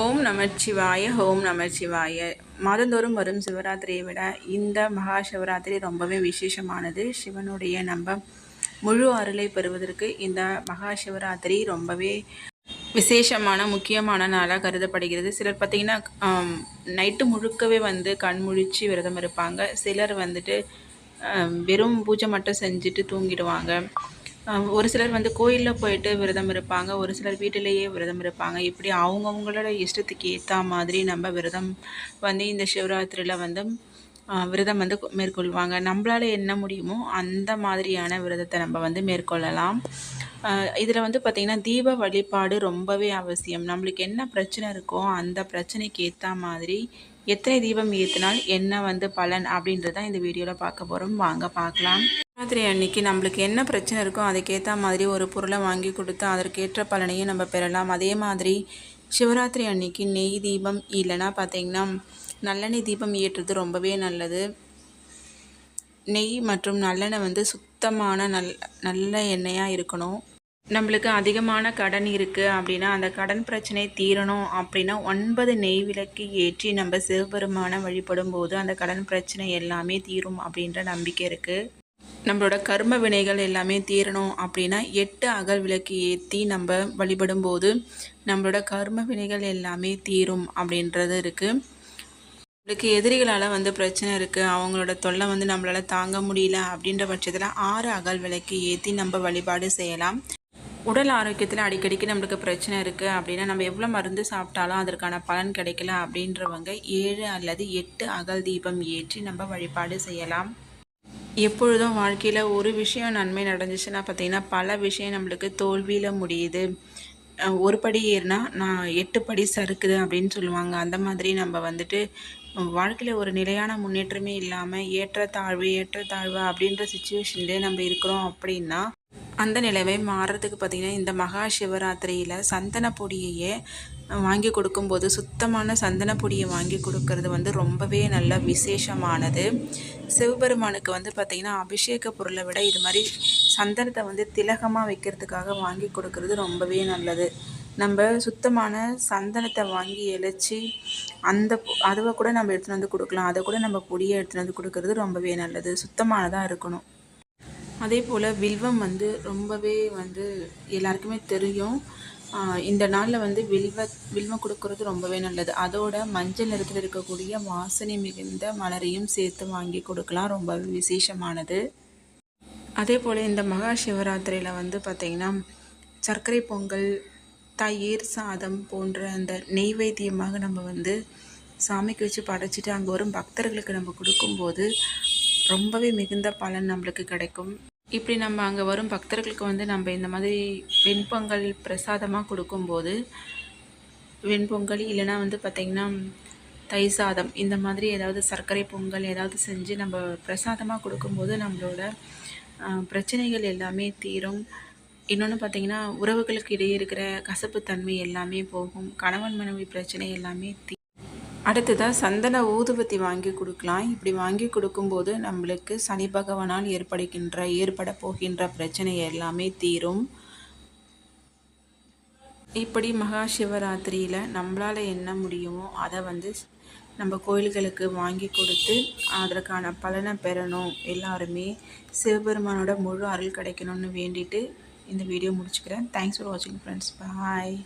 ஓம் நமச்சிவாய ஓம் நமச்சிவாய. மாதந்தோறும் வரும் சிவராத்திரியை விட இந்த மகா சிவராத்திரி ரொம்பவே விசேஷமானது. சிவனுடைய நம்ம முழு அருளை பெறுவதற்கு இந்த மகா சிவராத்திரி ரொம்பவே விசேஷமான முக்கியமான நாளாக கருதப்படுகிறது. சிலர் பார்த்திங்கன்னா நைட்டு முழுக்கவே கண் முழிச்சு விரதம் இருப்பாங்க. சிலர் வெறும் பூஜை மட்டும் செஞ்சுட்டு தூங்கிடுவாங்க. ஒரு சிலர் கோயிலில் போயிட்டு விரதம் இருப்பாங்க. ஒரு சிலர் வீட்டிலேயே விரதம் இருப்பாங்க. இப்படி அவங்கவுங்களோட இஷ்டத்துக்கு ஏற்ற மாதிரி நம்ம விரதம் இந்த சிவராத்திரியில் விரதம் மேற்கொள்வாங்க. நம்மளால் என்ன முடியுமோ அந்த மாதிரியான விரதத்தை நம்ம மேற்கொள்ளலாம். இதில் பார்த்திங்கன்னா தீப வழிபாடு ரொம்பவே அவசியம். நம்மளுக்கு என்ன பிரச்சனை இருக்கோ அந்த பிரச்சனைக்கு ஏற்ற மாதிரி எத்தனை தீபம் ஏற்றினால் என்ன பலன் அப்படின்றத இந்த வீடியோவில் பார்க்க போகிறோம். வாங்க பார்க்கலாம். சிவராத்திரி அன்னைக்கு நம்மளுக்கு என்ன பிரச்சனை இருக்கோ அதுக்கேற்ற மாதிரி ஒரு பொருளை வாங்கி கொடுத்து அதற்கேற்ற பலனையும் நம்ம பெறலாம். அதே மாதிரி சிவராத்திரி அன்னைக்கு நெய் தீபம் இல்லைன்னா பார்த்திங்கன்னா நல்லெண்ணெய் தீபம் ஏற்றுறது ரொம்பவே நல்லது. நெய் மற்றும் நல்லெண்ணெய் சுத்தமான நல்ல எண்ணெயாக இருக்கணும். நம்மளுக்கு அதிகமான கடன் இருக்குது அப்படின்னா அந்த கடன் பிரச்சனை தீரணும் அப்படின்னா 9 நெய் விளக்கு ஏற்றி நம்ம சிவபெருமானை வழிபடும் போது அந்த கடன் பிரச்சனை எல்லாமே தீரும் அப்படின்ற நம்பிக்கை இருக்குது. நம்மளோட கர்ம வினைகள் எல்லாமே தீரணும் அப்படின்னா 8 அகல் விளக்கு ஏற்றி நம்ம வழிபடும் போது நம்மளோட கர்ம வினைகள் எல்லாமே தீரும் அப்படின்றது இருக்குது. நம்மளுக்கு எதிரிகளால் பிரச்சனை இருக்குது, அவங்களோட தொல்லை நம்மளால் தாங்க முடியல அப்படின்ற பட்சத்தில் 6 அகல் விளக்கு ஏற்றி நம்ம வழிபாடு செய்யலாம். உடல் ஆரோக்கியத்தில் அடிக்கடிக்கு நம்மளுக்கு பிரச்சனை இருக்குது அப்படின்னா நம்ம எவ்வளோ மருந்து சாப்பிட்டாலும் அதற்கான பலன் கிடைக்கல அப்படின்றவங்க 7 அல்லது 8 அகல் தீபம் ஏற்றி நம்ம வழிபாடு செய்யலாம். எப்பொழுதும் வாழ்க்கையில் ஒரு விஷயம் நன்மை நடந்துச்சுன்னா பார்த்திங்கன்னா பல விஷயம் நம்மளுக்கு தோல்வியில் முடியுது. ஒரு படி ஏறினா நான் 8 படி சறுக்குது அப்படின்னு சொல்லுவாங்க. அந்த மாதிரி நம்ம வாழ்க்கையில் ஒரு நிலையான முன்னேற்றமே இல்லாமல் ஏற்றத்தாழ்வு அப்படின்ற சுச்சுவேஷன்லேயே நம்ம இருக்கிறோம் அப்படின்னா அந்த நிலைமை மாறுறதுக்கு பார்த்திங்கன்னா இந்த மகா சிவராத்திரியில் சந்தன பொடியையே வாங்கி கொடுக்கும்போது சுத்தமான சந்தன பொடியை வாங்கி கொடுக்கறது ரொம்பவே நல்ல விசேஷமானது. சிவபெருமானுக்கு பார்த்திங்கன்னா அபிஷேக பொருளை விட இது மாதிரி சந்தனத்தை திலகமாக வைக்கிறதுக்காக வாங்கி கொடுக்கறது ரொம்பவே நல்லது. நம்ம சுத்தமான சந்தனத்தை வாங்கி இழைச்சி அதுவை கூட நம்ம எடுத்துகிட்டு கொடுக்கலாம். அதை கூட நம்ம பொடியை எடுத்துகிட்டு கொடுக்கறது ரொம்பவே நல்லது. சுத்தமானதாக இருக்கணும். அதே போல் வில்வம் ரொம்பவே எல்லாருக்குமே தெரியும். இந்த நாளில் வில்வம் கொடுக்கறது ரொம்பவே நல்லது. அதோட மஞ்சள் நிறத்தில் இருக்கக்கூடிய வாசனை மிகுந்த மலரையும் சேர்த்து வாங்கி கொடுக்கலாம், ரொம்பவே விசேஷமானது. அதே போல் இந்த மகா சிவராத்திரியில் பார்த்திங்கன்னா சர்க்கரை பொங்கல், தயிர் சாதம் போன்ற அந்த நெய்வேத்தியமாக நம்ம சாமிக்கு வச்சு படைச்சிட்டு அங்கே வரும் பக்தர்களுக்கு நம்ம கொடுக்கும்போது ரொம்பவே மிகுந்த பலன் நம்மளுக்கு கிடைக்கும். இப்படி நம்ம அங்கே வரும் பக்தர்களுக்கு நம்ம இந்த மாதிரி வெண்பொங்கல் பிரசாதமாக கொடுக்கும்போது வெண்பொங்கல் இல்லைன்னா பார்த்திங்கன்னா தயிர் சாதம் இந்த மாதிரி ஏதாவது சர்க்கரை பொங்கல் ஏதாவது செஞ்சு நம்ம பிரசாதமாக கொடுக்கும்போது நம்மளோட பிரச்சனைகள் எல்லாமே தீரும். இன்னொன்று பார்த்திங்கன்னா உறவுகளுக்கு இடையே இருக்கிற கசப்புத்தன்மை எல்லாமே போகும். கணவன் மனைவி பிரச்சனை எல்லாமே அடுத்ததாக சந்தன ஊதுபத்தி வாங்கி கொடுக்கலாம். இப்படி வாங்கி கொடுக்கும்போது நம்மளுக்கு சனி பகவானால் ஏற்பட போகின்ற பிரச்சனை எல்லாமே தீரும். இப்படி மகா சிவராத்திரியில் நம்மளால் என்ன முடியுமோ அதை நம்ம கோயில்களுக்கு வாங்கி கொடுத்து அதற்கான பலனை பெறணும். எல்லாருமே சிவபெருமானோட முழு அருள் கிடைக்கணும்னு வேண்டிட்டு இந்த வீடியோ முடிச்சுக்கிறேன். தேங்க்ஸ் ஃபார் வாட்சிங் ஃப்ரெண்ட்ஸ். பாய்.